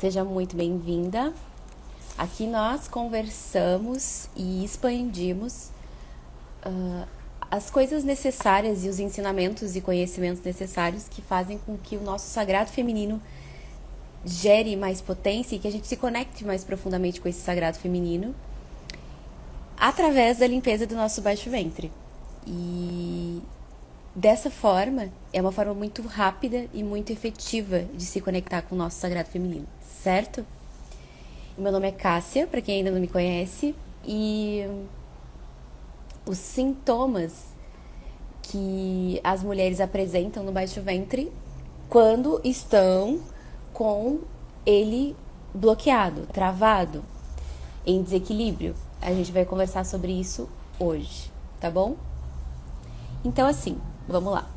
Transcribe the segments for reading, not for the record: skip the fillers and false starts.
Seja muito bem-vinda. Aqui nós conversamos e expandimos as coisas necessárias e os ensinamentos e conhecimentos necessários que fazem com que o nosso sagrado feminino gere mais potência e que a gente se conecte mais profundamente com esse sagrado feminino através da limpeza do nosso baixo ventre. E dessa forma, é uma forma muito rápida e muito efetiva de se conectar com o nosso sagrado feminino, certo? Meu nome é Cássia, para quem ainda não me conhece, e os sintomas que as mulheres apresentam no baixo ventre quando estão com ele bloqueado, travado, em desequilíbrio. A gente vai conversar sobre isso hoje, tá bom? Então, assim, vamos lá.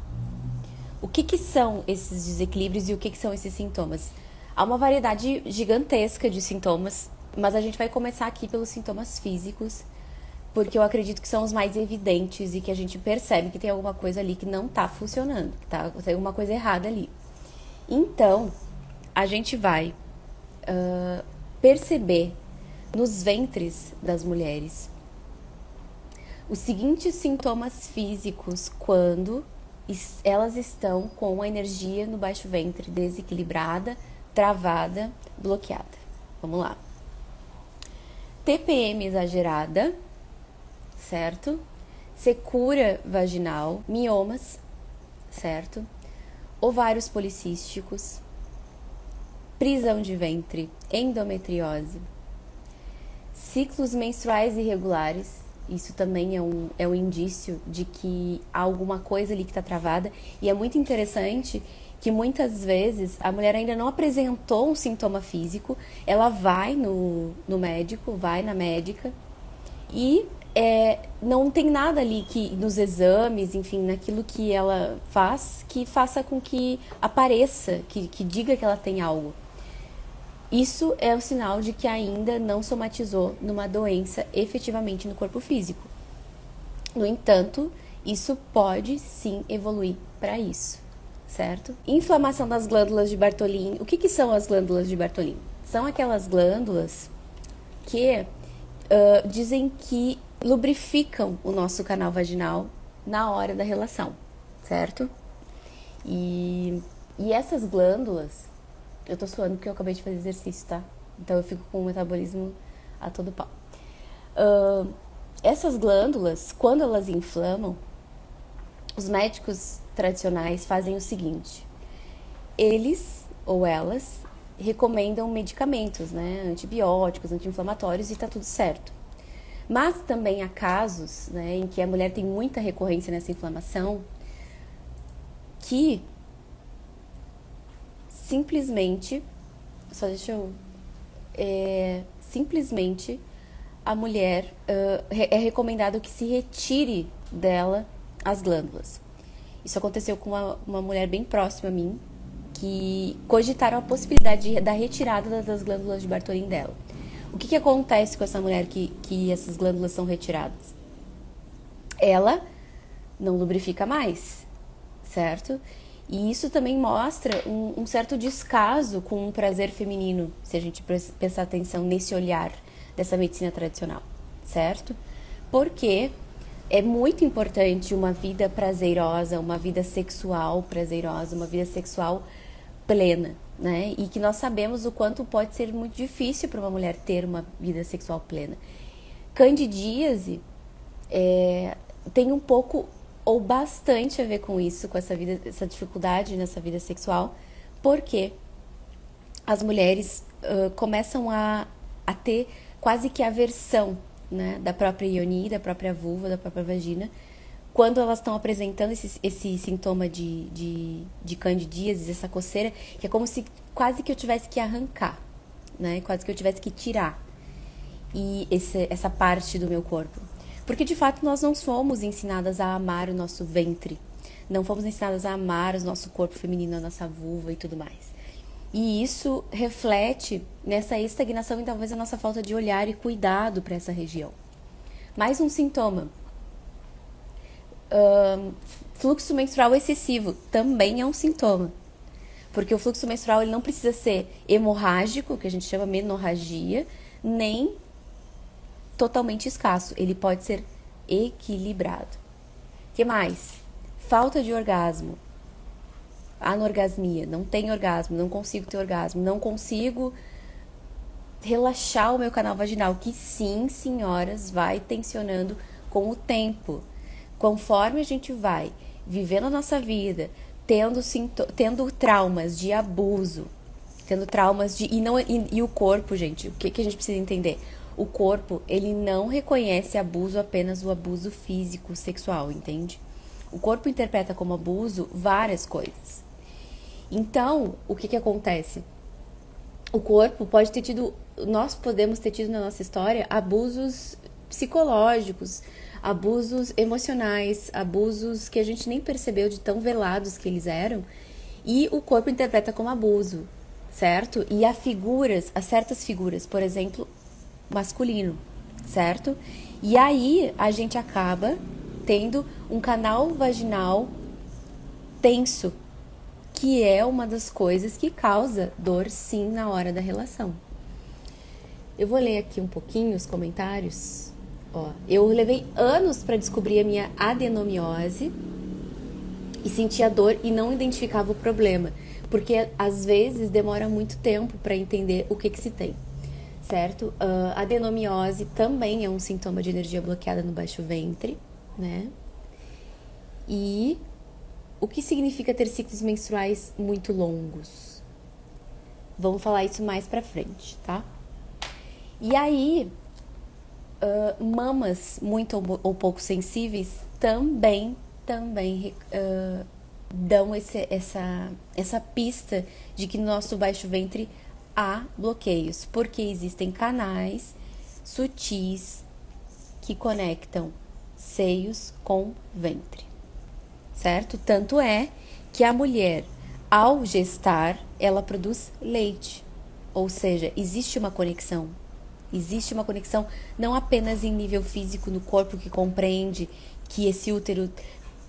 O que são esses desequilíbrios e o que são esses sintomas? Há uma variedade gigantesca de sintomas, mas a gente vai começar aqui pelos sintomas físicos, porque eu acredito que são os mais evidentes e que a gente percebe que tem alguma coisa ali que não tá funcionando, que tem alguma coisa errada ali. Então, a gente vai perceber nos ventres das mulheres os seguintes sintomas físicos quando elas estão com a energia no baixo ventre desequilibrada, travada, bloqueada. Vamos lá. TPM exagerada, certo? Secura vaginal, miomas, certo? Ovários policísticos, prisão de ventre, endometriose, ciclos menstruais irregulares. Isso também é um indício de que há alguma coisa ali que está travada. E é muito interessante que muitas vezes a mulher ainda não apresentou um sintoma físico, ela vai no médico, vai na médica e não tem nada ali que nos exames, enfim, naquilo que ela faz, que faça com que apareça, que diga que ela tem algo. Isso é o sinal de que ainda não somatizou numa doença efetivamente no corpo físico. No entanto, isso pode sim evoluir para isso, certo? Inflamação das glândulas de Bartholin. O que são as glândulas de Bartholin? São aquelas glândulas que dizem que lubrificam o nosso canal vaginal na hora da relação, certo? E essas glândulas... Eu tô suando porque eu acabei de fazer exercício, tá? Então eu fico com o metabolismo a todo pau. Essas glândulas, quando elas inflamam, os médicos tradicionais fazem o seguinte. Eles ou elas recomendam medicamentos, né? Antibióticos, anti-inflamatórios e tá tudo certo. Mas também há casos, né, em que a mulher tem muita recorrência nessa inflamação que... simplesmente a mulher é recomendado que se retire dela as glândulas. Isso aconteceu com uma mulher bem próxima a mim, que cogitaram a possibilidade da retirada das glândulas de Bartholin dela. O que acontece com essa mulher que essas glândulas são retiradas? Ela não lubrifica mais, certo? E isso também mostra um certo descaso com o prazer feminino, se a gente prestar atenção nesse olhar dessa medicina tradicional, certo? Porque é muito importante uma vida prazerosa, uma vida sexual prazerosa, uma vida sexual plena, né? E que nós sabemos o quanto pode ser muito difícil para uma mulher ter uma vida sexual plena. Candidíase tem um pouco... ou bastante a ver com isso, com essa dificuldade nessa vida sexual, porque as mulheres começam a ter quase que aversão, né, da própria ioni, da própria vulva, da própria vagina, quando elas estão apresentando esse sintoma de candidíase, essa coceira, que é como se quase que eu tivesse que arrancar, né, quase que eu tivesse que tirar essa parte do meu corpo. Porque, de fato, nós não fomos ensinadas a amar o nosso ventre. Não fomos ensinadas a amar o nosso corpo feminino, a nossa vulva e tudo mais. E isso reflete nessa estagnação e talvez a nossa falta de olhar e cuidado para essa região. Mais um sintoma. Fluxo menstrual excessivo também é um sintoma. Porque o fluxo menstrual ele não precisa ser hemorrágico, que a gente chama menorragia, nem totalmente escasso. Ele pode ser equilibrado. O que mais? Falta de orgasmo. Anorgasmia. Não tenho orgasmo, não consigo ter orgasmo, não consigo relaxar o meu canal vaginal, que sim, senhoras, vai tensionando com o tempo. Conforme a gente vai vivendo a nossa vida, tendo traumas de abuso, tendo traumas de... E o corpo, gente, o que a gente precisa entender? O corpo, ele não reconhece abuso apenas o abuso físico, sexual, entende? O corpo interpreta como abuso várias coisas. Então, o que acontece? O corpo pode ter tido... Nós podemos ter tido na nossa história abusos psicológicos, abusos emocionais, abusos que a gente nem percebeu de tão velados que eles eram, e o corpo interpreta como abuso, certo? E há certas figuras, por exemplo, masculino, certo? E aí a gente acaba tendo um canal vaginal tenso, que é uma das coisas que causa dor, sim, na hora da relação. Eu vou ler aqui um pouquinho os comentários. Ó, eu levei anos para descobrir a minha adenomiose e sentia dor e não identificava o problema, porque às vezes demora muito tempo para entender o que se tem, certo? Adenomiose também é um sintoma de energia bloqueada no baixo ventre, né? E o que significa ter ciclos menstruais muito longos? Vamos falar isso mais pra frente, tá? E aí, mamas muito ou pouco sensíveis também dão essa pista de que no nosso baixo ventre há bloqueios, porque existem canais sutis que conectam seios com ventre, certo? Tanto é que a mulher, ao gestar, ela produz leite, ou seja, existe uma conexão não apenas em nível físico no corpo, que compreende que esse útero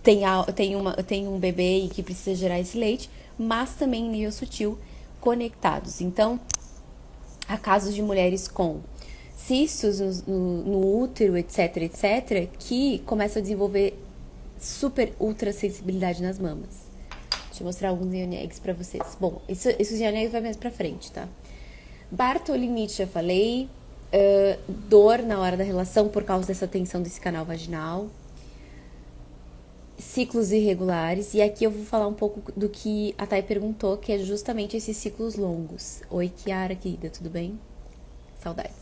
tem um bebê e que precisa gerar esse leite, mas também em nível sutil, conectados. Então, há casos de mulheres com cistos no útero, etc, que começam a desenvolver super ultra sensibilidade nas mamas. Deixa eu mostrar alguns ionegs pra vocês. Bom, esses ionegs vai mais pra frente, tá? Bartolinite, já falei. Dor na hora da relação por causa dessa tensão desse canal vaginal. Ciclos irregulares. E aqui eu vou falar um pouco do que a Thay perguntou, que é justamente esses ciclos longos. Oi, Kiara, querida, tudo bem? Saudades.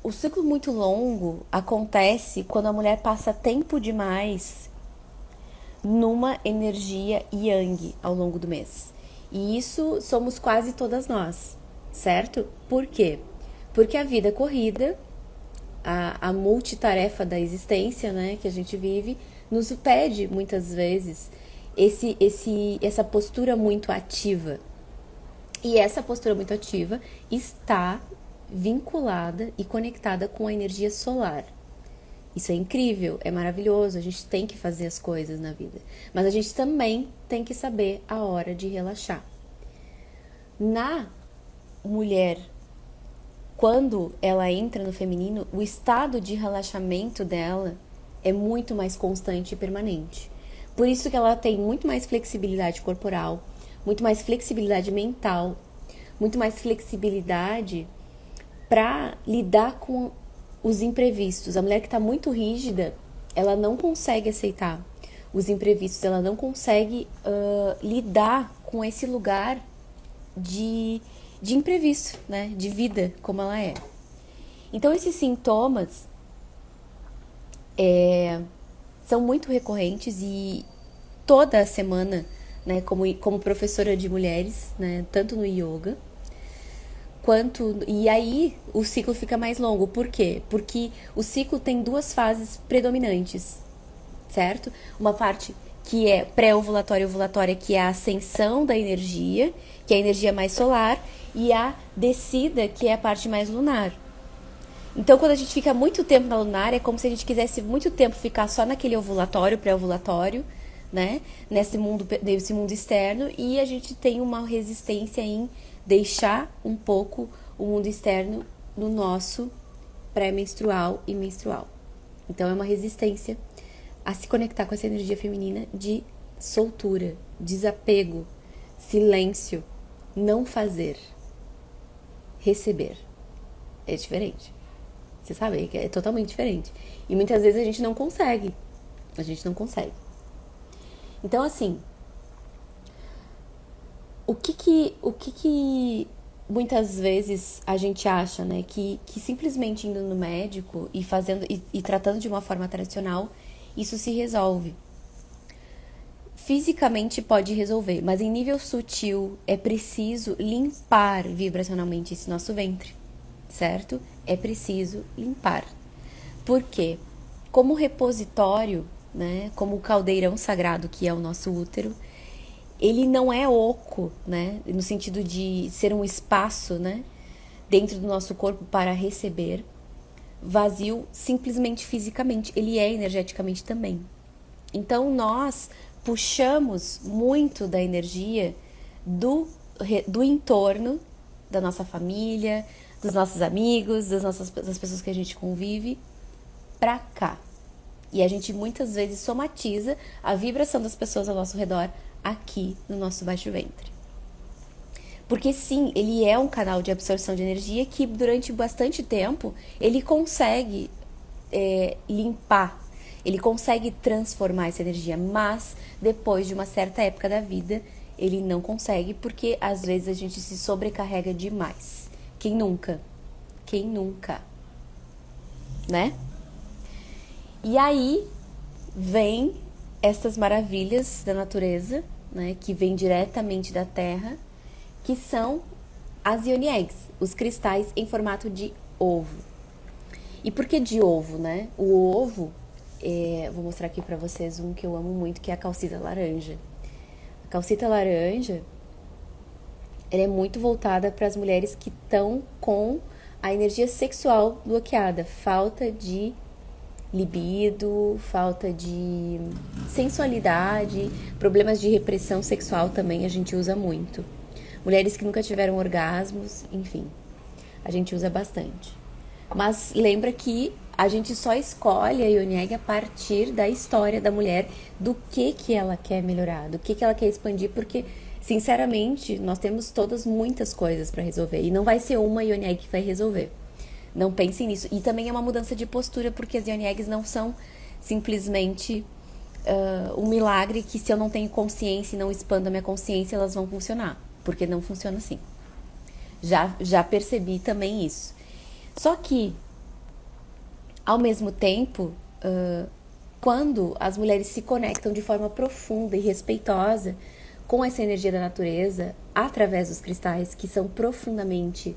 O ciclo muito longo acontece quando a mulher passa tempo demais numa energia yang ao longo do mês. E isso somos quase todas nós, certo? Por quê? Porque a vida corrida, a multitarefa da existência, né, que a gente vive, nos pede muitas vezes essa postura muito ativa. E essa postura muito ativa está vinculada e conectada com a energia solar. Isso é incrível, é maravilhoso, a gente tem que fazer as coisas na vida. Mas a gente também tem que saber a hora de relaxar. Na mulher, quando ela entra no feminino, o estado de relaxamento dela é muito mais constante e permanente. Por isso que ela tem muito mais flexibilidade corporal, muito mais flexibilidade mental, muito mais flexibilidade para lidar com os imprevistos. A mulher que está muito rígida, ela não consegue aceitar os imprevistos, ela não consegue lidar com esse lugar de imprevisto, né? De vida, como ela é. Então, esses sintomas são muito recorrentes e toda semana, né, como professora de mulheres, né, tanto no yoga, e aí o ciclo fica mais longo. Por quê? Porque o ciclo tem duas fases predominantes, certo? Uma parte que é pré-ovulatória e ovulatória, que é a ascensão da energia, que é a energia mais solar, e a descida, que é a parte mais lunar. Então, quando a gente fica muito tempo na lunar, é como se a gente quisesse muito tempo ficar só naquele ovulatório, pré-ovulatório, né, nesse mundo externo, e a gente tem uma resistência em deixar um pouco o mundo externo no nosso pré-menstrual e menstrual. Então é uma resistência a se conectar com essa energia feminina de soltura, desapego, silêncio, não fazer, receber. É diferente. Você sabe, é totalmente diferente. E muitas vezes a gente não consegue. A gente não consegue. Então, assim, o que muitas vezes a gente acha, né, que simplesmente indo no médico e fazendo e tratando de uma forma tradicional, isso se resolve. Fisicamente pode resolver, mas em nível sutil é preciso limpar vibracionalmente esse nosso ventre, certo? É preciso limpar. Por quê? Como repositório, né, como o caldeirão sagrado que é o nosso útero, ele não é oco, né, no sentido de ser um espaço, né, dentro do nosso corpo para receber, vazio simplesmente fisicamente, ele é energeticamente também. Então nós puxamos muito da energia do entorno, da nossa família, dos nossos amigos, das pessoas que a gente convive, pra cá. E a gente muitas vezes somatiza a vibração das pessoas ao nosso redor aqui no nosso baixo ventre. Porque sim, ele é um canal de absorção de energia que durante bastante tempo ele consegue limpar, ele consegue transformar essa energia, mas depois de uma certa época da vida ele não consegue, porque às vezes a gente se sobrecarrega demais. Quem nunca? Quem nunca? Né? E aí vem estas maravilhas da natureza, né, que vem diretamente da Terra, que são as Yoni Eggs, os cristais em formato de ovo. E por que de ovo, né? O ovo, vou mostrar aqui pra vocês um que eu amo muito, que é a calcita laranja. A calcita laranja, ela é muito voltada para as mulheres que estão com a energia sexual bloqueada, falta de libido, falta de sensualidade, problemas de repressão sexual também a gente usa muito. Mulheres que nunca tiveram orgasmos, enfim, a gente usa bastante. Mas lembra que a gente só escolhe a Yoni Egg a partir da história da mulher, do que ela quer melhorar, do que ela quer expandir, porque, sinceramente, nós temos todas muitas coisas para resolver, e não vai ser uma Yoni Egg que vai resolver. Não pensem nisso. E também é uma mudança de postura, porque as Yoni Eggs não são simplesmente um milagre que, se eu não tenho consciência e não expando a minha consciência, elas vão funcionar. Porque não funciona assim. Já percebi também isso. Só que, ao mesmo tempo, quando as mulheres se conectam de forma profunda e respeitosa com essa energia da natureza, através dos cristais, que são profundamente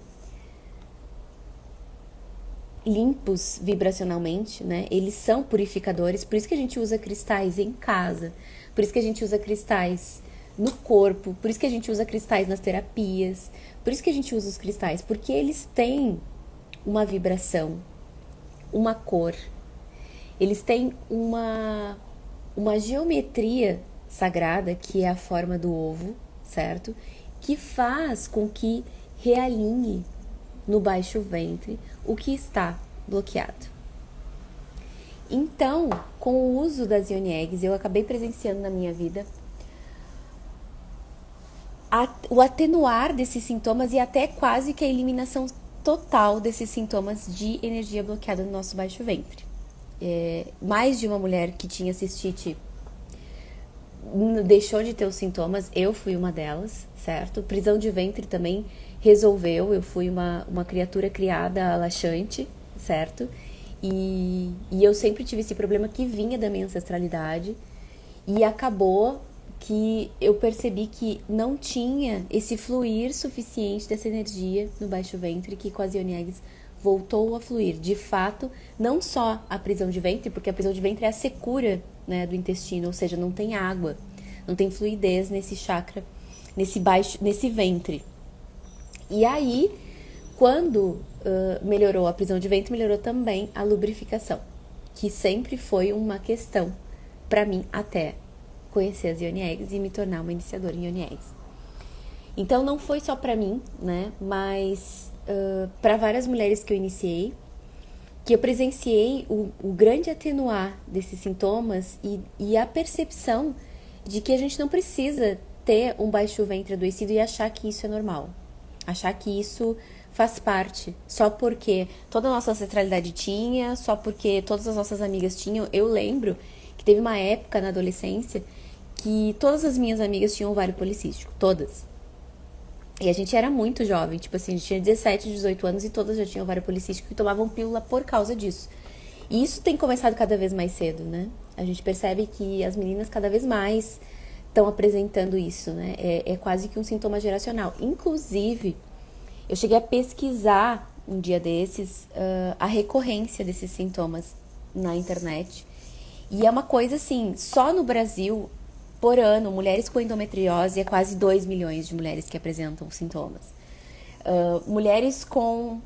limpos vibracionalmente, né? Eles são purificadores, por isso que a gente usa cristais em casa, por isso que a gente usa cristais no corpo, por isso que a gente usa cristais nas terapias, por isso que a gente usa os cristais, porque eles têm uma vibração, uma cor, eles têm uma geometria sagrada, que é a forma do ovo, certo? Que faz com que realinhe no baixo ventre o que está bloqueado. Então, com o uso das Yoni Eggs, eu acabei presenciando na minha vida o atenuar desses sintomas e até quase que a eliminação total desses sintomas de energia bloqueada no nosso baixo ventre. Mais de uma mulher que tinha cistite deixou de ter os sintomas, eu fui uma delas, certo? Prisão de ventre também resolveu, eu fui uma criatura criada laxante, certo? E eu sempre tive esse problema que vinha da minha ancestralidade, e acabou que eu percebi que não tinha esse fluir suficiente dessa energia no baixo ventre, que com as Yoni Eggs voltou a fluir. De fato, não só a prisão de ventre, porque a prisão de ventre é a secura, né, do intestino, ou seja, não tem água, não tem fluidez nesse chakra, nesse ventre. E aí, quando melhorou a prisão de ventre, melhorou também a lubrificação, que sempre foi uma questão para mim até conhecer as Yoni Eggs e me tornar uma iniciadora em Yoni Eggs. Então não foi só pra mim, né, mas para várias mulheres que eu iniciei, que eu presenciei o grande atenuar desses sintomas e a percepção de que a gente não precisa ter um baixo ventre adoecido e achar que isso é normal. Achar que isso faz parte, só porque toda a nossa ancestralidade tinha, só porque todas as nossas amigas tinham. Eu lembro que teve uma época na adolescência que todas as minhas amigas tinham ovário policístico, todas. E a gente era muito jovem, tipo assim, a gente tinha 17, 18 anos e todas já tinham ovário policístico e tomavam pílula por causa disso. E isso tem começado cada vez mais cedo, né? A gente percebe que as meninas cada vez mais estão apresentando isso, né? É quase que um sintoma geracional. Inclusive, eu cheguei a pesquisar um dia desses a recorrência desses sintomas na internet. E é uma coisa assim, só no Brasil, por ano, mulheres com endometriose, é quase 2 milhões de mulheres que apresentam sintomas. Mulheres com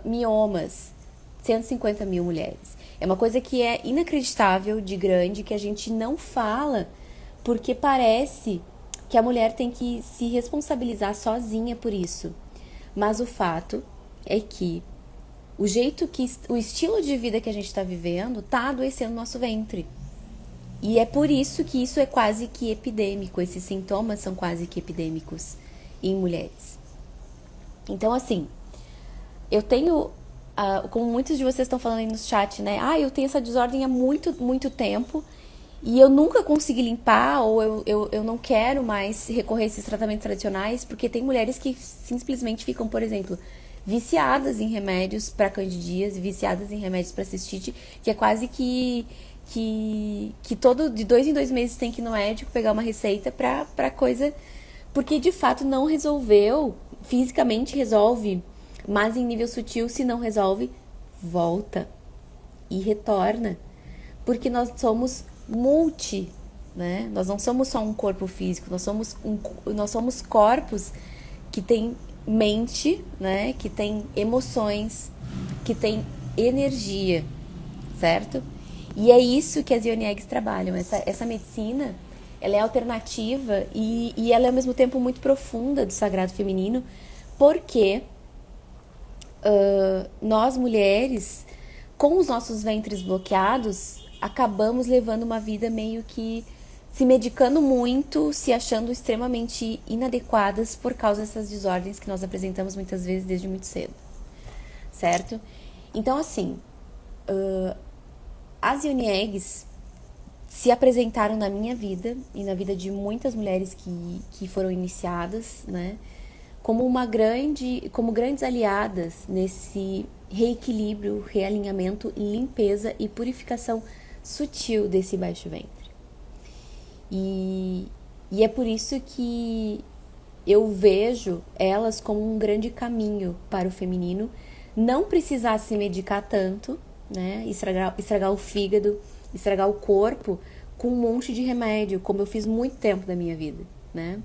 miomas, 150 mil mulheres. É uma coisa que é inacreditável de grande, que a gente não fala, porque parece que a mulher tem que se responsabilizar sozinha por isso. Mas o fato é que o estilo de vida que a gente está vivendo está adoecendo o nosso ventre. E é por isso que isso é quase que epidêmico, esses sintomas são quase que epidêmicos em mulheres. Então, assim, eu tenho, como muitos de vocês estão falando aí no chat, né? Eu tenho essa desordem há muito, muito tempo e eu nunca consegui limpar, ou eu não quero mais recorrer a esses tratamentos tradicionais, porque tem mulheres que simplesmente ficam, por exemplo, viciadas em remédios para candidíase, viciadas em remédios para cistite, que é quase que todo de 2 em 2 meses tem que ir no médico pegar uma receita pra coisa, porque de fato não resolveu, fisicamente resolve, mas em nível sutil, se não resolve, volta e retorna, porque nós somos né? Nós não somos só um corpo físico, nós somos corpos que têm mente, né? Que tem emoções, que tem energia, certo? E é isso que as Yoni Eggs trabalham. Essa medicina, ela é alternativa e ela é ao mesmo tempo muito profunda do sagrado feminino, porque nós mulheres, com os nossos ventres bloqueados, acabamos levando uma vida meio que se medicando muito, se achando extremamente inadequadas por causa dessas desordens que nós apresentamos muitas vezes desde muito cedo, certo? Então, assim, as Yoni Eggs se apresentaram na minha vida e na vida de muitas mulheres que foram iniciadas, né? Como grandes aliadas nesse reequilíbrio, realinhamento, limpeza e purificação sutil desse baixo ventre. E é por isso que eu vejo elas como um grande caminho para o feminino, não precisar se medicar tanto, né? Estragar o fígado, estragar o corpo com um monte de remédio, como eu fiz muito tempo da minha vida, né?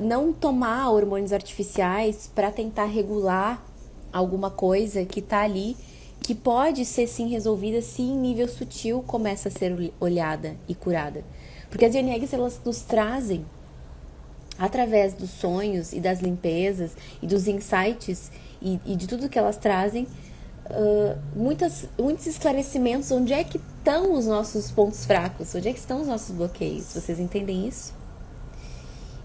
Não tomar hormônios artificiais para tentar regular alguma coisa que tá ali, que pode ser sim resolvida se em nível sutil começa a ser olhada e curada. Porque as Yoni Eggs, elas nos trazem, através dos sonhos e das limpezas e dos insights e de tudo que elas trazem, muitos esclarecimentos. Onde é que estão os nossos pontos fracos? Onde é que estão os nossos bloqueios? Vocês entendem isso?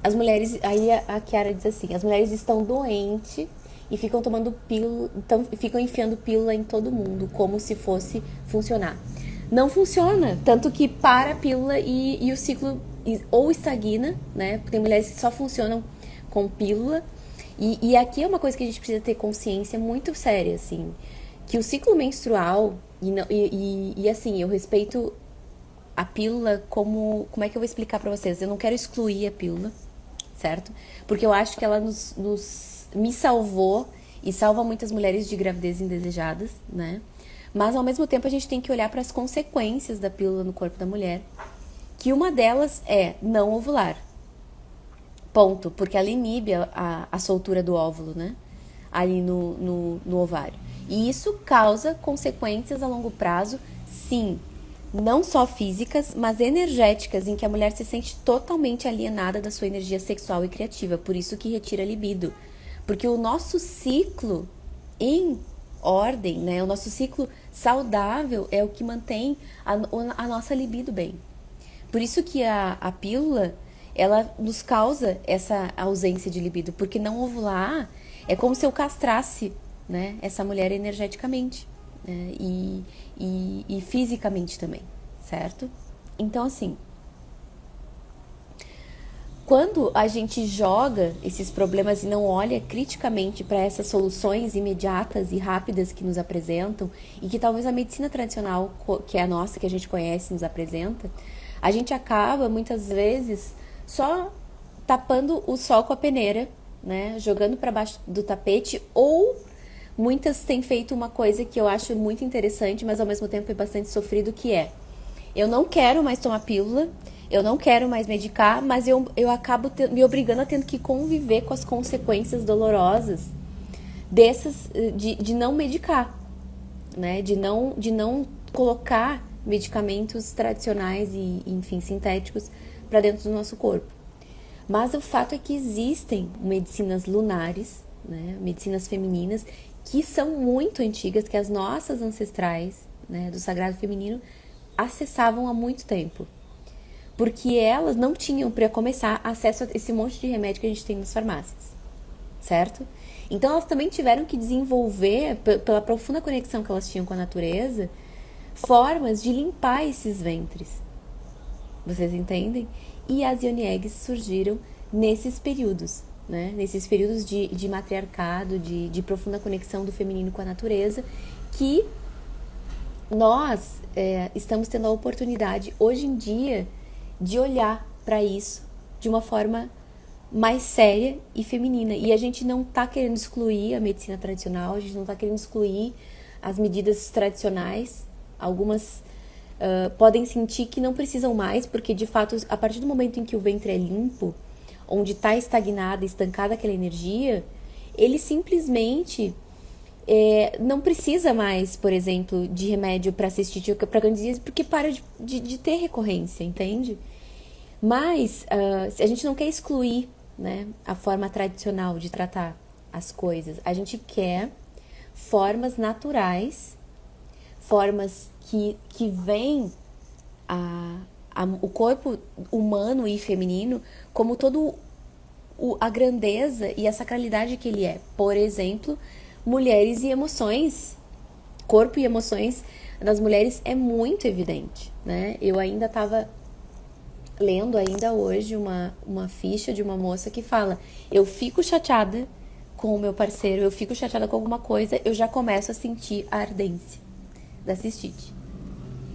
As mulheres, aí a Chiara diz assim, as mulheres estão doentes e ficam tomando pílula, ficam enfiando pílula em todo mundo, como se fosse funcionar. Não funciona, tanto que para a pílula e o ciclo ou estagna, né? Porque tem mulheres que só funcionam com pílula. E aqui é uma coisa que a gente precisa ter consciência muito séria, assim, que o ciclo menstrual, assim, eu respeito a pílula como é que eu vou explicar pra vocês? Eu não quero excluir a pílula, certo? Porque eu acho que ela me salvou e salva muitas mulheres de gravidez indesejadas, né? Mas ao mesmo tempo a gente tem que olhar para as consequências da pílula no corpo da mulher, que uma delas é não ovular. Ponto, porque ela inibe a soltura do óvulo, né? Ali no ovário. E isso causa consequências a longo prazo, sim. não só físicas, mas energéticas, em que a mulher se sente totalmente alienada da sua energia sexual e criativa. Por isso que retira a libido. Porque o nosso ciclo em ordem, né? O nosso ciclo saudável é o que mantém a nossa libido bem. Por isso que a pílula, ela nos causa essa ausência de libido. Porque não ovular é como se eu castrasse, né, essa mulher energeticamente, né? E fisicamente também, certo? Então, assim, quando a gente joga esses problemas e não olha criticamente para essas soluções imediatas e rápidas que nos apresentam, e que talvez a medicina tradicional, que é a nossa, que a gente conhece, nos apresenta, a gente acaba, muitas vezes, só tapando o sol com a peneira, né? Jogando para baixo do tapete, ou muitas têm feito uma coisa que eu acho muito interessante, mas ao mesmo tempo é bastante sofrido, que é: eu não quero mais tomar pílula, eu não quero mais medicar, mas eu acabo me obrigando a ter que conviver com as consequências dolorosas de não medicar, né? De não colocar medicamentos tradicionais e, enfim, sintéticos para dentro do nosso corpo. Mas o fato é que existem medicinas lunares, né? Medicinas femininas, que são muito antigas, que as nossas ancestrais, né, do sagrado feminino acessavam há muito tempo. Porque elas não tinham, para começar, acesso a esse monte de remédio que a gente tem nas farmácias, certo? Então elas também tiveram que desenvolver, pela profunda conexão que elas tinham com a natureza, formas de limpar esses ventres. Vocês entendem? E as yoni eggs surgiram nesses períodos, né? Nesses períodos de matriarcado, de profunda conexão do feminino com a natureza, que nós estamos tendo a oportunidade, hoje em dia, de olhar para isso de uma forma mais séria e feminina. E a gente não está querendo excluir a medicina tradicional, a gente não está querendo excluir as medidas tradicionais. Algumas podem sentir que não precisam mais, porque de fato, a partir do momento em que o ventre é limpo, onde está estagnada, estancada aquela energia, ele simplesmente não precisa mais, por exemplo, de remédio para cistite ou para candidíase, porque para de ter recorrência, entende? Mas a gente não quer excluir, né, a forma tradicional de tratar as coisas. A gente quer formas naturais, formas que vêm o corpo humano e feminino como todo a grandeza e a sacralidade que ele é. Por exemplo, mulheres e emoções, corpo e emoções das mulheres é muito evidente, né? Eu ainda estava lendo ainda hoje uma ficha de uma moça que fala: eu fico chateada com o meu parceiro, eu fico chateada com alguma coisa, eu já começo a sentir a ardência da cistite.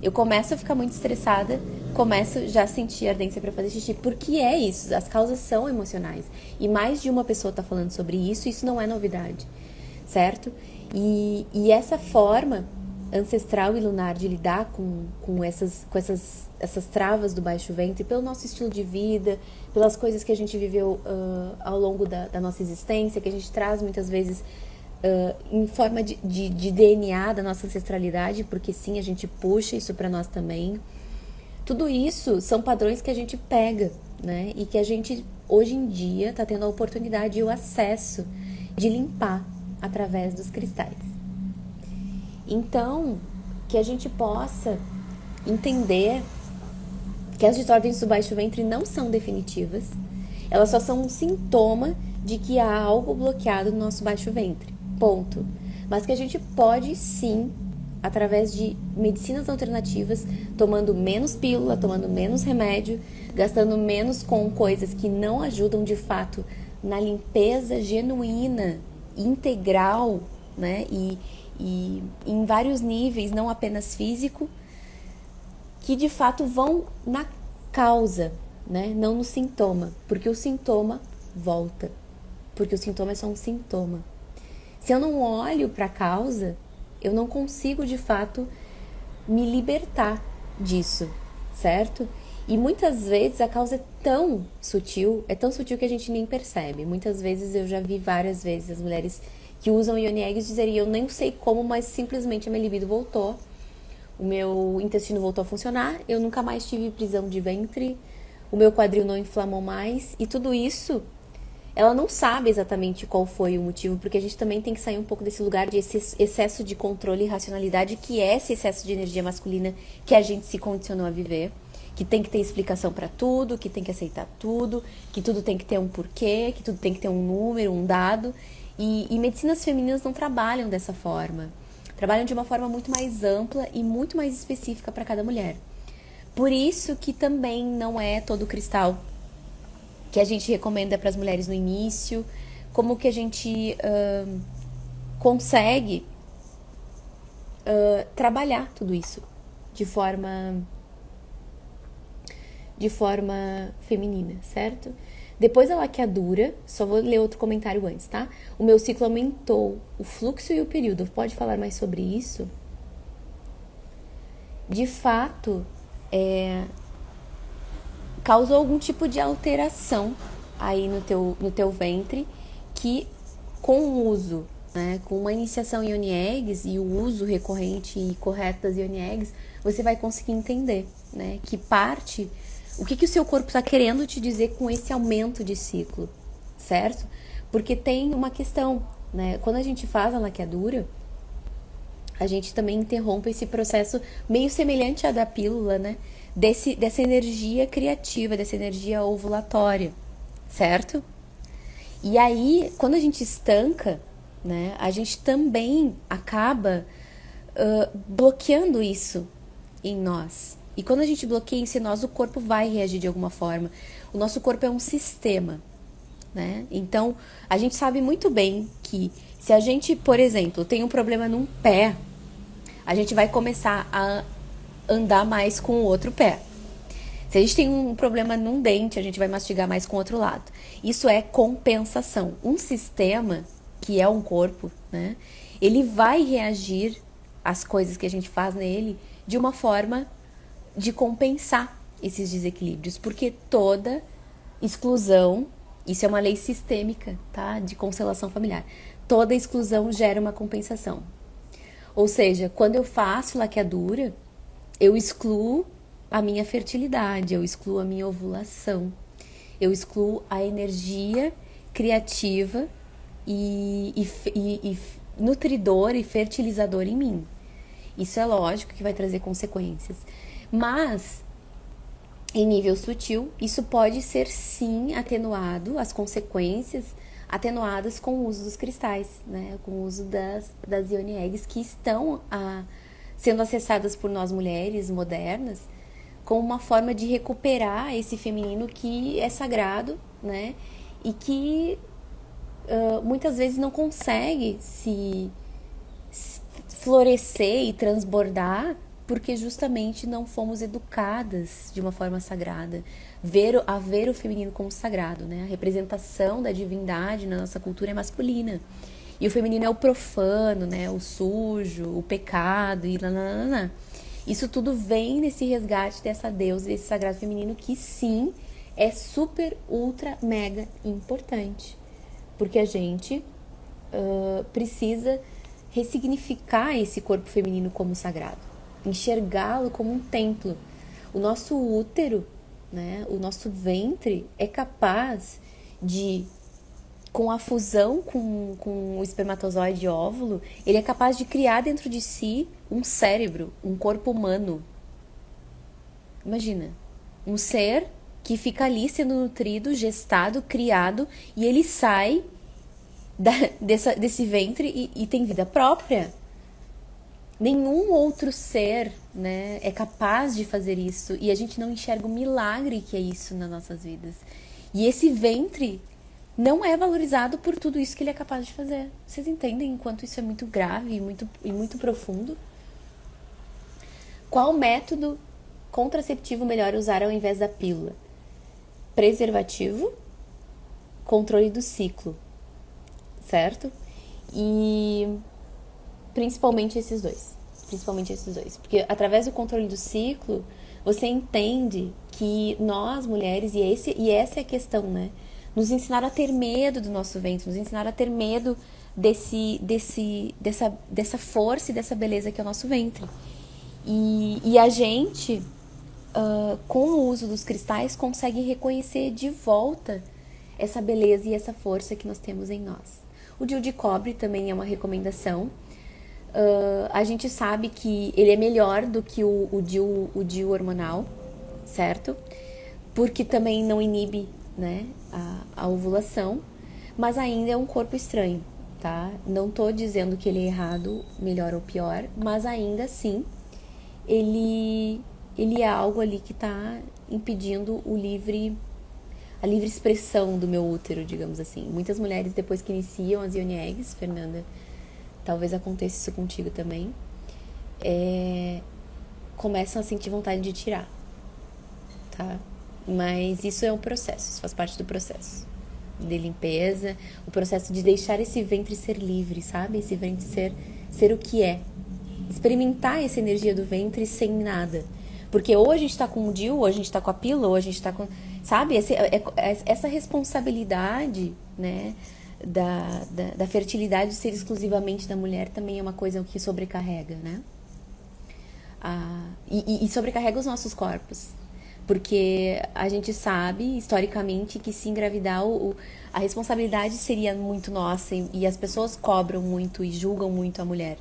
Eu começo a ficar muito estressada, começo já a sentir ardência para fazer xixi. Porque é isso, as causas são emocionais. E mais de uma pessoa está falando sobre isso, isso não é novidade, certo? E essa forma ancestral e lunar de lidar com essas travas do baixo ventre, pelo nosso estilo de vida, pelas coisas que a gente viveu ao longo da nossa existência, que a gente traz muitas vezes em forma de DNA da nossa ancestralidade, porque sim, a gente puxa isso para nós também. Tudo isso são padrões que a gente pega, né? E que a gente, hoje em dia, está tendo a oportunidade e o acesso de limpar através dos cristais. Então, que a gente possa entender que as desordens do baixo ventre não são definitivas, elas só são um sintoma de que há algo bloqueado no nosso baixo ventre, ponto. Mas que a gente pode sim, através de medicinas alternativas, tomando menos pílula, tomando menos remédio, gastando menos com coisas que não ajudam de fato na limpeza genuína, integral, né? E em vários níveis, não apenas físico, que de fato vão na causa, né? Não no sintoma, porque o sintoma volta, porque o sintoma é só um sintoma. Se eu não olho para a causa, eu não consigo de fato me libertar disso, certo? E muitas vezes a causa é tão sutil que a gente nem percebe. Muitas vezes eu já vi várias vezes as mulheres que usam yoni eggs dizerem: eu nem sei como, mas simplesmente a minha libido voltou, O meu intestino voltou a funcionar, eu nunca mais tive prisão de ventre, o meu quadril não inflamou mais, e tudo isso, ela não sabe exatamente qual foi o motivo, porque a gente também tem que sair um pouco desse lugar de excesso de controle e racionalidade, que é esse excesso de energia masculina que a gente se condicionou a viver, que tem que ter explicação para tudo, que tem que aceitar tudo, que tudo tem que ter um porquê, que tudo tem que ter um número, um dado, e medicinas femininas não trabalham dessa forma. Trabalham de uma forma muito mais ampla e muito mais específica para cada mulher. Por isso que também não é todo cristal que a gente recomenda para as mulheres no início, como que a gente consegue trabalhar tudo isso de forma feminina, certo? Depois da laqueadura, só vou ler outro comentário antes, tá? O meu ciclo aumentou, o fluxo e o período. Pode falar mais sobre isso? De fato, causou algum tipo de alteração aí no teu ventre, que com o uso, né, com uma iniciação em Yoni Eggs e o uso recorrente e correto das Yoni Eggs, você vai conseguir entender, né, que parte, o que o seu corpo está querendo te dizer com esse aumento de ciclo, certo? Porque tem uma questão, né, quando a gente faz a laqueadura, a gente também interrompe esse processo meio semelhante à da pílula, né? Dessa energia criativa, dessa energia ovulatória, certo? E aí, quando a gente estanca, né, a gente também acaba bloqueando isso em nós. E quando a gente bloqueia isso em nós, o corpo vai reagir de alguma forma. O nosso corpo é um sistema, né? Então, a gente sabe muito bem que se a gente, por exemplo, tem um problema num pé, a gente vai começar a andar mais com o outro pé. Se a gente tem um problema num dente, a gente vai mastigar mais com o outro lado. Isso é compensação. Um sistema, que é um corpo, né? Ele vai reagir às coisas que a gente faz nele de uma forma de compensar esses desequilíbrios. Porque toda exclusão, isso é uma lei sistêmica, tá? De constelação familiar. Toda exclusão gera uma compensação. Ou seja, quando eu faço laqueadura, eu excluo a minha fertilidade, eu excluo a minha ovulação, eu excluo a energia criativa e nutridora e fertilizadora em mim. Isso é lógico que vai trazer consequências. Mas, em nível sutil, isso pode ser sim atenuado, as consequências atenuadas com o uso dos cristais, né? Com o uso das Yoni Eggs, que estão sendo acessadas por nós mulheres modernas como uma forma de recuperar esse feminino que é sagrado, né? E que muitas vezes não consegue se florescer e transbordar porque justamente não fomos educadas de uma forma sagrada. A ver o feminino como sagrado, né? A representação da divindade na nossa cultura é masculina. E o feminino é o profano, né? O sujo, o pecado e nananana. Isso tudo vem nesse resgate dessa deusa, desse sagrado feminino, que sim, é super, ultra, mega importante. Porque a gente precisa ressignificar esse corpo feminino como sagrado. Enxergá-lo como um templo. O nosso útero, né? O nosso ventre é capaz de, com a fusão com o espermatozoide e óvulo, ele é capaz de criar dentro de si um cérebro, um corpo humano. Imagina, um ser que fica ali sendo nutrido, gestado, criado, e ele sai desse ventre e tem vida própria. Nenhum outro ser, né, é capaz de fazer isso, e a gente não enxerga o milagre que é isso nas nossas vidas. E esse ventre não é valorizado por tudo isso que ele é capaz de fazer. Vocês entendem o quanto isso é muito grave e muito profundo? Qual método contraceptivo melhor usar ao invés da pílula? Preservativo, controle do ciclo, certo? E principalmente esses dois. Porque através do controle do ciclo, você entende que nós, mulheres, e essa é a questão, né? Nos ensinaram a ter medo do nosso ventre, nos ensinaram a ter medo dessa força e dessa beleza que é o nosso ventre. E a gente, com o uso dos cristais, consegue reconhecer de volta essa beleza e essa força que nós temos em nós. O DIU de cobre também é uma recomendação. A gente sabe que ele é melhor do que o DIU hormonal, certo? Porque também não inibe, né, a ovulação, mas ainda é um corpo estranho, tá? Não tô dizendo que ele é errado, melhor ou pior, mas ainda assim ele é algo ali que está impedindo a livre expressão do meu útero, digamos assim. Muitas mulheres, depois que iniciam as Yoni Eggs, Fernanda, talvez aconteça isso contigo também, começam a sentir vontade de tirar, tá? Mas isso é um processo, isso faz parte do processo de limpeza, o processo de deixar esse ventre ser livre, sabe? Esse ventre ser o que é. Experimentar essa energia do ventre sem nada. Porque ou a gente tá com o DIU, ou a gente tá com a pílula, ou a gente tá com... Sabe? Essa responsabilidade, né, da fertilidade ser exclusivamente da mulher também é uma coisa que sobrecarrega, né? E sobrecarrega os nossos corpos. Porque a gente sabe, historicamente, que se engravidar, a responsabilidade seria muito nossa e as pessoas cobram muito e julgam muito a mulher,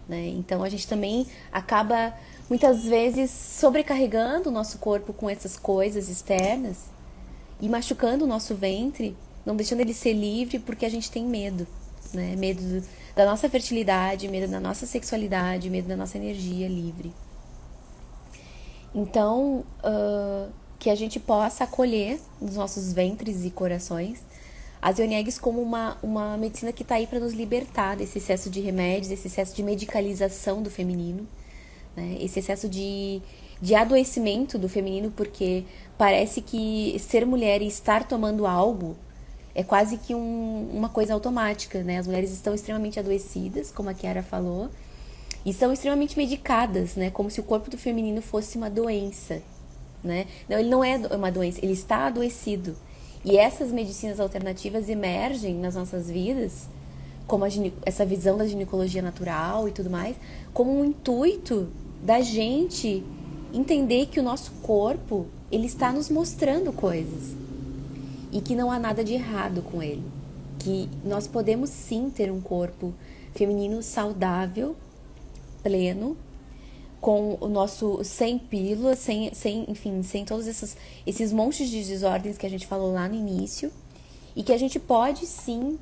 né? Então a gente também acaba, muitas vezes, sobrecarregando o nosso corpo com essas coisas externas e machucando o nosso ventre, não deixando ele ser livre porque a gente tem medo, né? Medo da nossa fertilidade, medo da nossa sexualidade, medo da nossa energia livre. Então, que a gente possa acolher nos nossos ventres e corações as Yoni Eggs como uma medicina que está aí para nos libertar desse excesso de remédios, esse excesso de medicalização do feminino, né? Esse excesso de adoecimento do feminino, porque parece que ser mulher e estar tomando algo é quase que uma coisa automática, né? As mulheres estão extremamente adoecidas, como a Chiara falou, e são extremamente medicadas, né? Como se o corpo do feminino fosse uma doença, né? Não, ele não é uma doença, ele está adoecido. E essas medicinas alternativas emergem nas nossas vidas, como essa visão da ginecologia natural e tudo mais, como um intuito da gente entender que o nosso corpo, ele está nos mostrando coisas. E que não há nada de errado com ele. Que nós podemos sim ter um corpo feminino saudável, pleno, com o nosso sem pílula, sem todos esses montes de desordens que a gente falou lá no início, e que a gente pode sim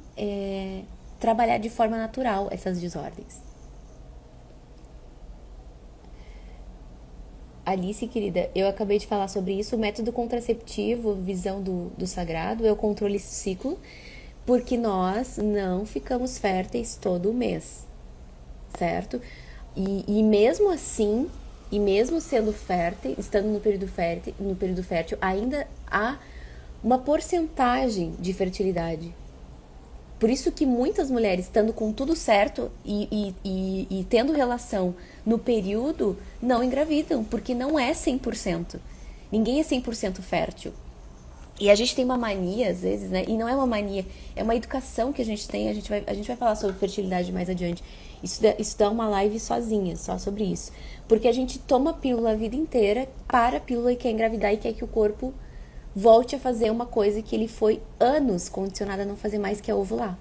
trabalhar de forma natural essas desordens. Alice, querida, eu acabei de falar sobre isso. O método contraceptivo, visão do sagrado, é o controle do ciclo, porque nós não ficamos férteis todo mês, certo? E mesmo assim, e mesmo sendo fértil, estando no período fértil, ainda há uma porcentagem de fertilidade. Por isso que muitas mulheres, estando com tudo certo e tendo relação no período, não engravidam, porque não é 100%. Ninguém é 100% fértil. E a gente tem uma mania, às vezes, né? E não é uma mania, é uma educação que a gente tem. A gente vai falar sobre fertilidade mais adiante. Isso dá uma live sozinha, só sobre isso. Porque a gente toma pílula a vida inteira, para a pílula e quer engravidar e quer que o corpo volte a fazer uma coisa que ele foi anos condicionado a não fazer mais, que é ovular.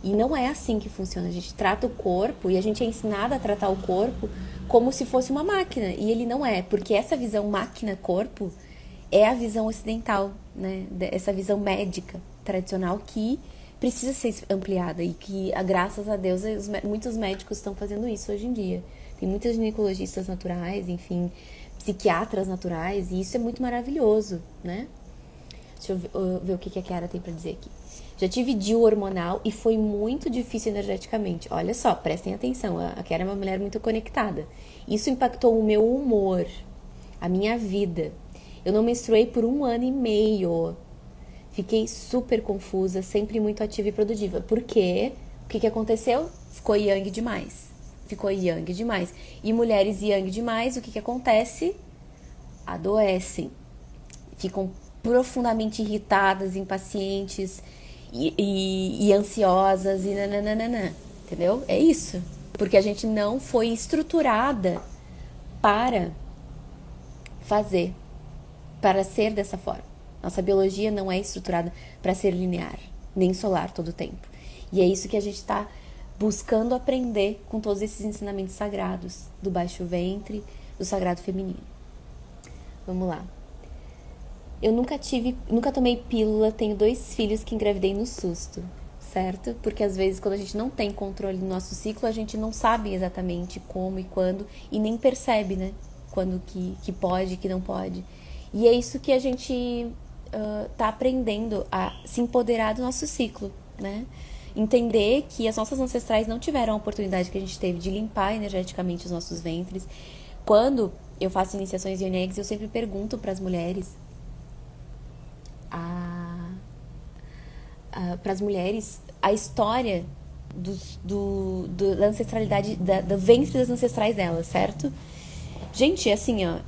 E não é assim que funciona. A gente trata o corpo e a gente é ensinada a tratar o corpo como se fosse uma máquina. E ele não é, porque essa visão máquina-corpo é a visão ocidental, né? Essa visão médica tradicional que precisa ser ampliada e que, graças a Deus, muitos médicos estão fazendo isso hoje em dia. Tem muitos ginecologistas naturais, enfim, psiquiatras naturais, e isso é muito maravilhoso, né? Deixa eu ver o que a Chiara tem pra dizer aqui. Já tive DIU hormonal e foi muito difícil energeticamente. Olha só, prestem atenção, a Chiara é uma mulher muito conectada. Isso impactou o meu humor, a minha vida. Eu não menstruei por 1 ano e meio. Fiquei super confusa, sempre muito ativa e produtiva. Por quê? O que aconteceu? Ficou yang demais. E mulheres yang demais, o que acontece? Adoecem. Ficam profundamente irritadas, impacientes e ansiosas e nananana. Entendeu? É isso. Porque a gente não foi estruturada para fazer, para ser dessa forma. Nossa biologia não é estruturada para ser linear, nem solar todo o tempo. E é isso que a gente está buscando aprender com todos esses ensinamentos sagrados do baixo ventre, do sagrado feminino. Vamos lá. Eu nunca tomei pílula, tenho 2 filhos que engravidei no susto, certo? Porque às vezes quando a gente não tem controle do nosso ciclo, a gente não sabe exatamente como e quando, e nem percebe, né? Quando que pode, que não pode. E é isso que a gente tá aprendendo a se empoderar do nosso ciclo, né? Entender que as nossas ancestrais não tiveram a oportunidade que a gente teve de limpar energeticamente os nossos ventres. Quando eu faço iniciações Yoni Eggs, eu sempre pergunto para as mulheres a história da ancestralidade, do ventre das ancestrais delas, certo? Gente, assim, ó,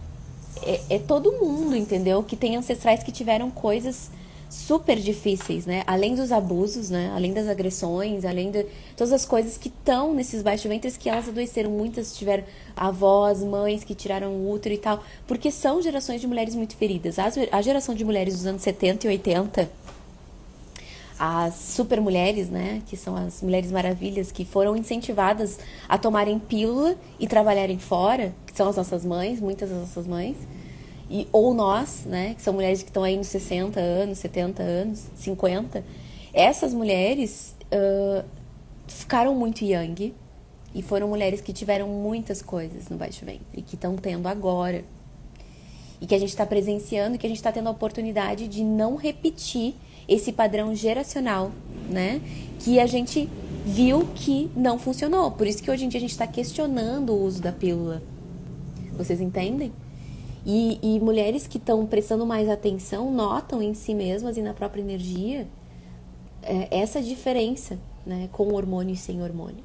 é todo mundo, entendeu? Que tem ancestrais que tiveram coisas super difíceis, né? Além dos abusos, né? Além das agressões, além de todas as coisas que estão nesses baixos ventres, que elas adoeceram. Muitas tiveram avós, mães que tiraram o útero e tal, porque são gerações de mulheres muito feridas. A geração de mulheres dos anos 70 e 80, as super mulheres, né, que são as Mulheres Maravilhas, que foram incentivadas a tomarem pílula e trabalharem fora, que são as nossas mães, muitas das nossas mães, ou nós, né, que são mulheres que estão aí nos 60 anos, 70 anos, 50. Essas mulheres ficaram muito yang e foram mulheres que tiveram muitas coisas no baixo ventre e que estão tendo agora. E que a gente está presenciando e que a gente está tendo a oportunidade de não repetir esse padrão geracional, né? Que a gente viu que não funcionou. Por isso que hoje em dia a gente está questionando o uso da pílula. Vocês entendem? E mulheres que estão prestando mais atenção notam em si mesmas e na própria energia essa diferença, né? Com hormônio e sem hormônio.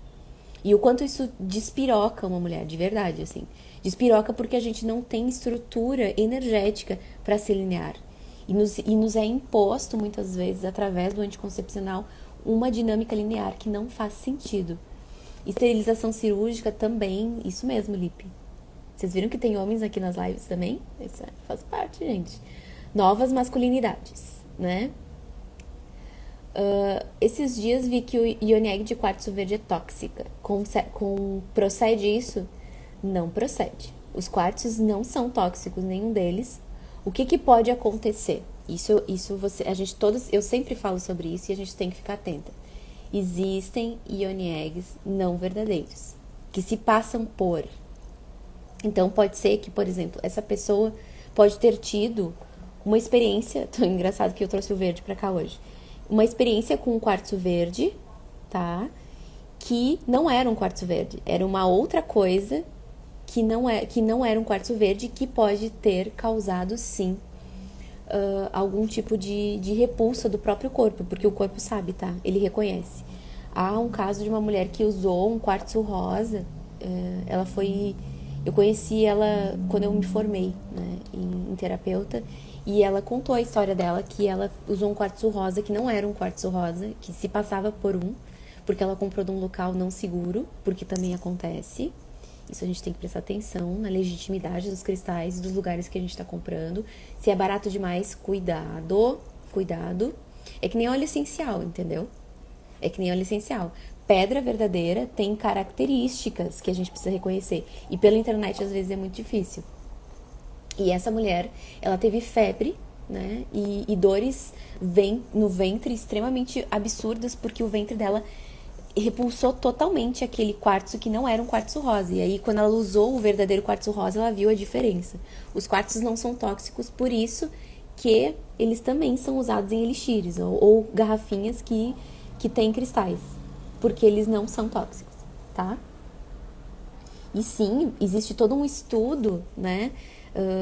E o quanto isso despiroca uma mulher, de verdade, assim. Despiroca porque a gente não tem estrutura energética para ser linear. E nos é imposto, muitas vezes, através do anticoncepcional, uma dinâmica linear que não faz sentido. Esterilização cirúrgica também, isso mesmo, Lipe. Vocês viram que tem homens aqui nas lives também? Isso faz parte, gente. Novas masculinidades, né? Esses dias vi que o Yoni Egg de quartzo verde é tóxica. Procede isso? Não procede. Os quartzos não são tóxicos, nenhum deles. O que pode acontecer? Eu sempre falo sobre isso e a gente tem que ficar atenta. Existem Yoni Eggs não verdadeiros, que se passam por. Então pode ser que, por exemplo, essa pessoa pode ter tido uma experiência, tão engraçado que eu trouxe o verde pra cá hoje, uma experiência com um quartzo verde, tá? Que não era um quartzo verde, era uma outra coisa que não era um quartzo verde, que pode ter causado, sim, algum tipo de repulsa do próprio corpo, porque o corpo sabe, tá? Ele reconhece. Há um caso de uma mulher que usou um quartzo rosa, eu conheci ela quando eu me formei, né, em terapeuta, e ela contou a história dela, que ela usou um quartzo rosa que não era um quartzo rosa, que se passava por porque ela comprou de um local não seguro, porque também acontece. Isso a gente tem que prestar atenção na legitimidade dos cristais e dos lugares que a gente está comprando. Se é barato demais, cuidado. É que nem óleo essencial, entendeu? É que nem óleo essencial. Pedra verdadeira tem características que a gente precisa reconhecer. E pela internet, às vezes, é muito difícil. E essa mulher, ela teve febre, né? E dores no ventre extremamente absurdas, porque o ventre dela repulsou totalmente aquele quartzo que não era um quartzo rosa. E aí, quando ela usou o verdadeiro quartzo rosa, ela viu a diferença. Os quartzos não são tóxicos, por isso que eles também são usados em elixires ou garrafinhas que têm cristais, porque eles não são tóxicos, tá? E sim, existe todo um estudo, né,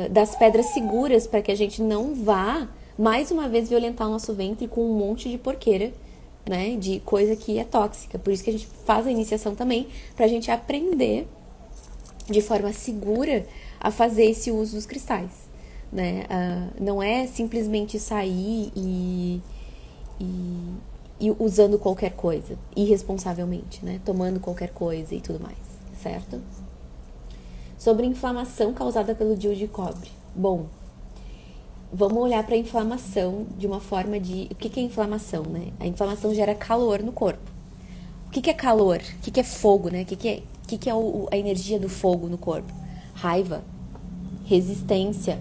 das pedras seguras para que a gente não vá, mais uma vez, violentar o nosso ventre com um monte de porqueira, né, de coisa que é tóxica. Por isso que a gente faz a iniciação também, pra gente aprender de forma segura a fazer esse uso dos cristais, né? Não é simplesmente sair e e usando qualquer coisa, irresponsavelmente, né? Tomando qualquer coisa e tudo mais, certo? Sobre inflamação causada pelo DIU de cobre. Bom, vamos olhar para a inflamação de uma forma de... O que é inflamação, né? A inflamação gera calor no corpo. O que é calor? O que é fogo, né? O que é a energia do fogo no corpo? Raiva, resistência.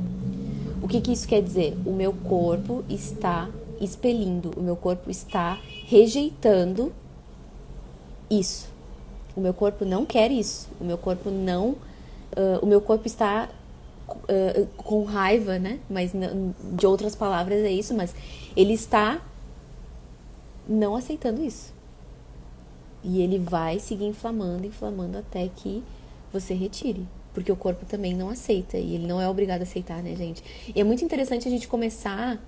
O que isso quer dizer? O meu corpo está expelindo, o meu corpo está rejeitando isso. O meu corpo não quer isso. O meu corpo não... o meu corpo está com raiva, né? Mas de outras palavras é isso, mas ele está não aceitando isso. E ele vai seguir inflamando até que você retire. Porque o corpo também não aceita. E ele não é obrigado a aceitar, né, gente? E é muito interessante a gente começar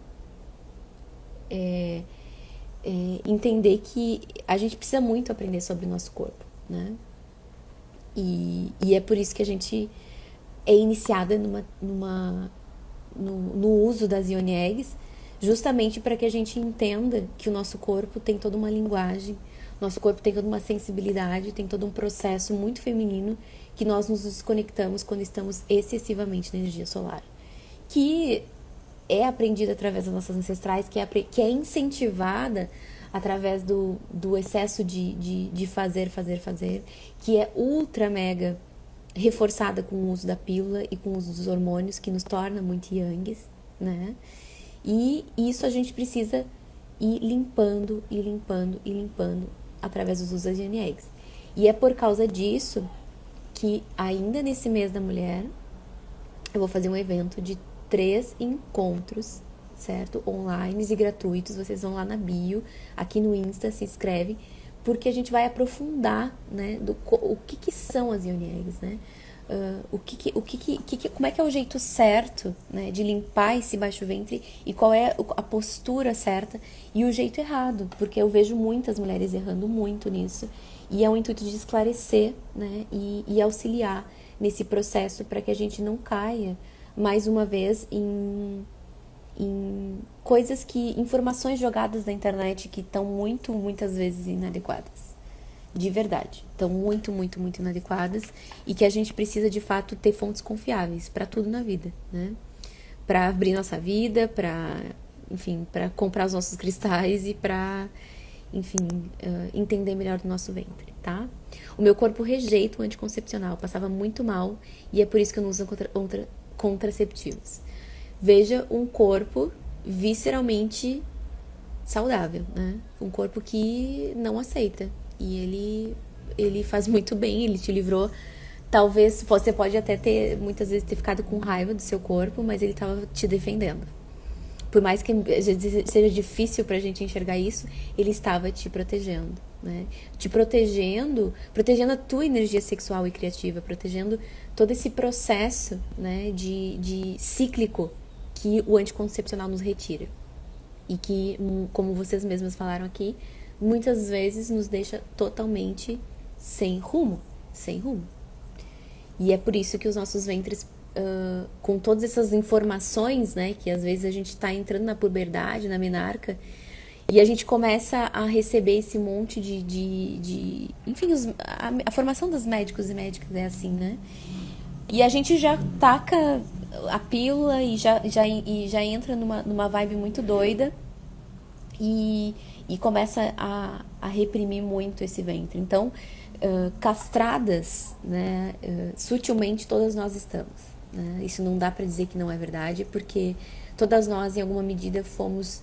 entender que a gente precisa muito aprender sobre o nosso corpo, né? E é por isso que a gente é iniciada no uso das Yoni Eggs, justamente para que a gente entenda que o nosso corpo tem toda uma linguagem, nosso corpo tem toda uma sensibilidade, tem todo um processo muito feminino que nós nos desconectamos quando estamos excessivamente na energia solar. Que é aprendida através das nossas ancestrais, que é incentivada através do excesso de fazer, que é ultra mega reforçada com o uso da pílula e com o uso dos hormônios, que nos torna muito yangues, né? E isso a gente precisa ir limpando através dos usos das Yoni Eggs. E é por causa disso que ainda nesse mês da mulher eu vou fazer um evento de 3 encontros, certo? Online e gratuitos. Vocês vão lá na bio, aqui no Insta, se inscrevem, porque a gente vai aprofundar, né, o que são as Yoni Eggs, né? Como é que é o jeito certo, né, de limpar esse baixo ventre e qual é a postura certa e o jeito errado, porque eu vejo muitas mulheres errando muito nisso e é um intuito de esclarecer, né, e auxiliar nesse processo para que a gente não caia mais uma vez em informações jogadas na internet que estão muitas vezes inadequadas. De verdade. Estão muito inadequadas e que a gente precisa, de fato, ter fontes confiáveis para tudo na vida, né? Para abrir nossa vida, para comprar os nossos cristais e para, entender melhor do nosso ventre, tá? O meu corpo rejeita o anticoncepcional, passava muito mal e é por isso que eu não uso contraceptivos. Veja um corpo visceralmente saudável, né? Um corpo que não aceita. E ele faz muito bem, ele te livrou. Talvez você pode até muitas vezes ter ficado com raiva do seu corpo, mas ele estava te defendendo. Por mais que seja difícil pra gente enxergar isso, ele estava te protegendo, né? Te protegendo a tua energia sexual e criativa, protegendo todo esse processo, né, de cíclico que o anticoncepcional nos retira. E que, como vocês mesmas falaram aqui, muitas vezes nos deixa totalmente sem rumo. E é por isso que os nossos ventres, com todas essas informações, né, que às vezes a gente está entrando na puberdade, na menarca, e a gente começa a receber esse monte a formação dos médicos e médicas é assim, né? E a gente já taca a pílula e já entra numa vibe muito doida e começa a reprimir muito esse ventre. Então, castradas, né, sutilmente todas nós estamos, né? Isso não dá para dizer que não é verdade, porque todas nós, em alguma medida, fomos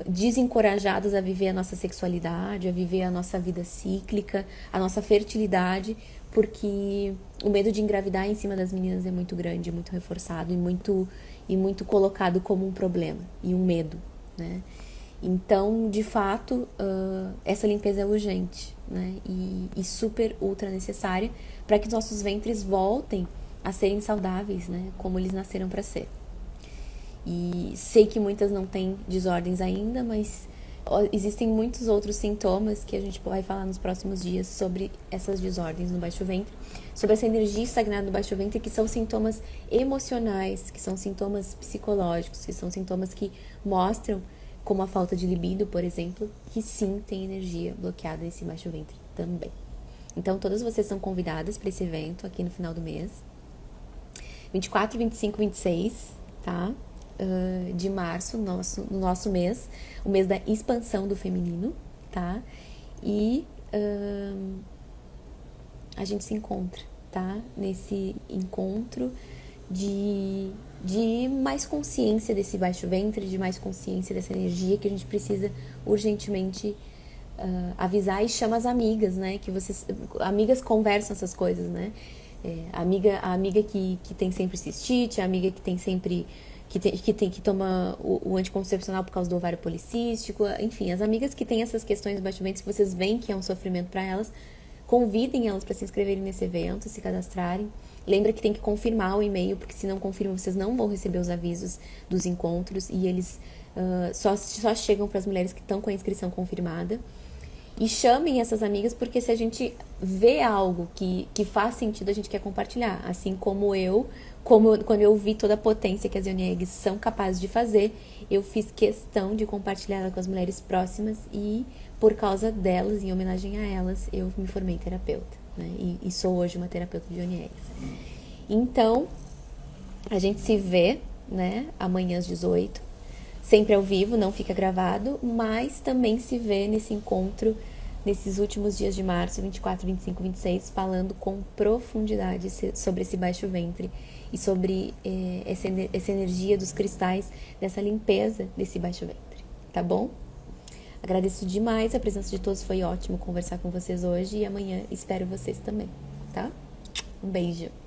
desencorajadas a viver a nossa sexualidade, a viver a nossa vida cíclica, a nossa fertilidade, porque o medo de engravidar em cima das meninas é muito grande, é muito reforçado e muito colocado como um problema e um medo, né? Então, de fato, essa limpeza é urgente, né? E super, ultra necessária para que nossos ventres voltem a serem saudáveis, né? Como eles nasceram para ser. E sei que muitas não têm desordens ainda, mas existem muitos outros sintomas que a gente vai falar nos próximos dias sobre essas desordens no baixo ventre, sobre essa energia estagnada no baixo ventre, que são sintomas emocionais, que são sintomas psicológicos, que são sintomas que mostram como a falta de libido, por exemplo, que sim tem energia bloqueada nesse baixo ventre também. Então, todas vocês são convidadas para esse evento aqui no final do mês. 24, 25, 26, tá? De março, no nosso mês, o mês da expansão do feminino, tá? E a gente se encontra, tá? Nesse encontro de mais consciência desse baixo ventre, de mais consciência dessa energia que a gente precisa urgentemente avisar, e chama as amigas, né? Que vocês, amigas conversam essas coisas, né? A amiga que tem sempre cistite, a amiga que tem sempre que toma o anticoncepcional por causa do ovário policístico, enfim, as amigas que têm essas questões do baixo ventre, que vocês veem que é um sofrimento para elas, convidem elas para se inscreverem nesse evento, se cadastrarem. Lembra que tem que confirmar o e-mail, porque se não confirmam, vocês não vão receber os avisos dos encontros, e eles só chegam para as mulheres que estão com a inscrição confirmada. E chamem essas amigas, porque se a gente vê algo que faz sentido, a gente quer compartilhar. Assim como quando eu vi toda a potência que as Yoni Eggs são capazes de fazer, eu fiz questão de compartilhar ela com as mulheres próximas, e por causa delas, em homenagem a elas, eu me formei terapeuta, né? E sou hoje uma terapeuta de Yoni Eggs. Então, a gente se vê, né, amanhã às 18, sempre ao vivo, não fica gravado, mas também se vê nesse encontro, nesses últimos dias de março, 24, 25, 26, falando com profundidade sobre esse baixo ventre e sobre essa energia dos cristais, dessa limpeza desse baixo ventre, tá bom? Agradeço demais a presença de todos, foi ótimo conversar com vocês hoje, e amanhã espero vocês também, tá? Um beijo!